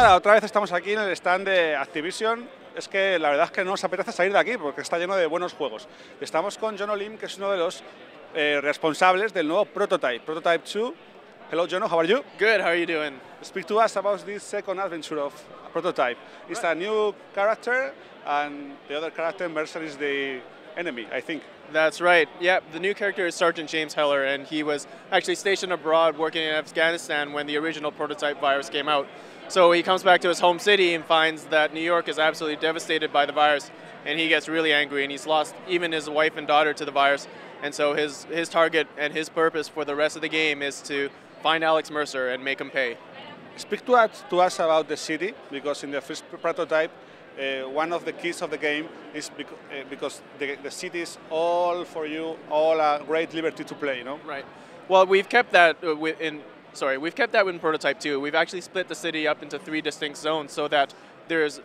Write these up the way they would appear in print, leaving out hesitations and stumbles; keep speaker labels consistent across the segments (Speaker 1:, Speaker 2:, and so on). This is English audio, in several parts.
Speaker 1: nada, otra vez estamos aquí en el stand de Activision. Es que la verdad es que no nos apetece salir de aquí porque está lleno de buenos juegos. Estamos con Yono Lim, que es uno de los responsables del nuevo Prototype, Prototype 2. Hello, Jono, how are you?
Speaker 2: Good, how are you doing?
Speaker 1: Speak to us about this second adventure of Prototype. It's a new character, and the other character, Mercer, is the enemy, I think.
Speaker 2: That's right. Yeah, the new character is Sergeant James Heller, and he was actually stationed abroad working in Afghanistan when the original Prototype virus came out. So he comes back to his home city and finds that New York is absolutely devastated by the virus, and he gets really angry, and he's lost even his wife and daughter to the virus. And so his target and his purpose for the rest of the game is to find Álex Mercer and make him pay.
Speaker 1: Speak to us about the city, because in the first Prototype, one of the keys of the game is because the city is all for you, all a great liberty to play, you know?
Speaker 2: Right. Well, we've kept that we've kept that in Prototype 2. We've actually split the city up into 3 distinct zones so that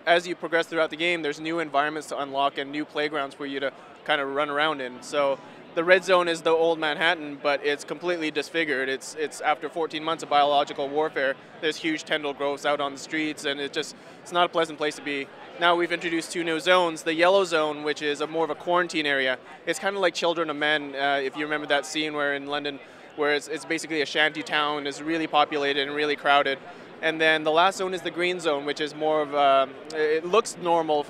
Speaker 2: as you progress throughout the game, there's new environments to unlock and new playgrounds for you to kind of run around in. So the red zone is the old Manhattan, but it's completely disfigured. It's after 14 months of biological warfare, there's huge tendril growths out on the streets, and it's not a pleasant place to be. Now we've introduced 2 new zones. The yellow zone, which is more of a quarantine area, it's kind of like Children of Men, if you remember that scene where in London, where it's basically a shanty town, is really populated and really crowded. And then the last zone is the green zone, which is more of it looks normal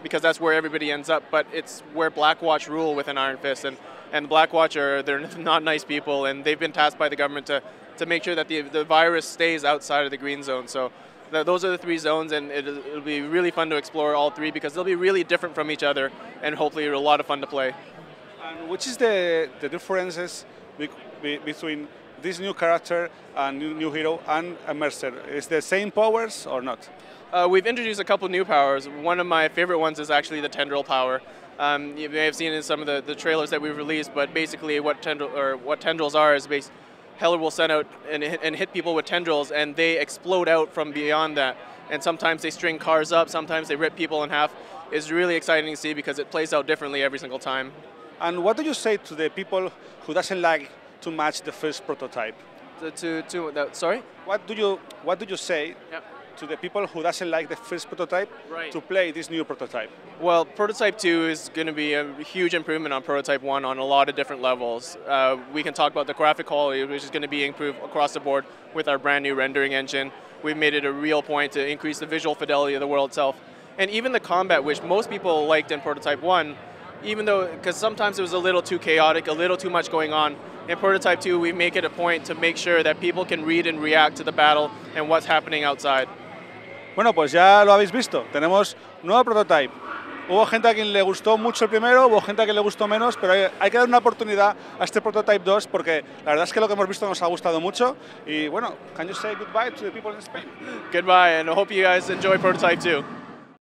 Speaker 2: because that's where everybody ends up, but it's where Blackwatch rule with an iron fist. And the Blackwatch they're not nice people, and they've been tasked by the government to make sure that the virus stays outside of the green zone. So those are the 3 zones, and it'll be really fun to explore all 3 because they'll be really different from each other, and hopefully a lot of fun to play.
Speaker 1: And which is the differences between this new character and new hero and Mercer? Is the same powers or not?
Speaker 2: We've introduced a couple new powers. One of my favorite ones is actually the tendril power. You may have seen in some of the trailers that we've released, but basically what tendrils are is Heller will send out and hit people with tendrils, and they explode out from beyond that. And sometimes they string cars up, sometimes they rip people in half. It's really exciting to see because it plays out differently every single time.
Speaker 1: And what do you say to the people who doesn't like to match the first Prototype?
Speaker 2: Sorry?
Speaker 1: What do you say to the people who doesn't like the first Prototype to play this new Prototype?
Speaker 2: Well, Prototype 2 is going to be a huge improvement on Prototype 1 on a lot of different levels. We can talk about the graphic quality, which is going to be improved across the board with our brand new rendering engine. We've made it a real point to increase the visual fidelity of the world itself. And even the combat, which most people liked in Prototype 1, because sometimes it was a little too chaotic, a little too much going on. In Prototype 2, we make it a point to make sure that people can read and react to the battle and what's happening outside.
Speaker 1: Bueno, pues ya lo habéis visto. Tenemos nuevo Prototype. Hubo gente a quien le gustó mucho el primero, hubo gente a quien le gustó menos, pero hay que dar una oportunidad a este Prototype 2 porque la verdad es que lo que hemos visto nos ha gustado mucho. Y bueno, can you say goodbye to the people in Spain?
Speaker 2: Goodbye, and I hope you guys enjoy Prototype 2.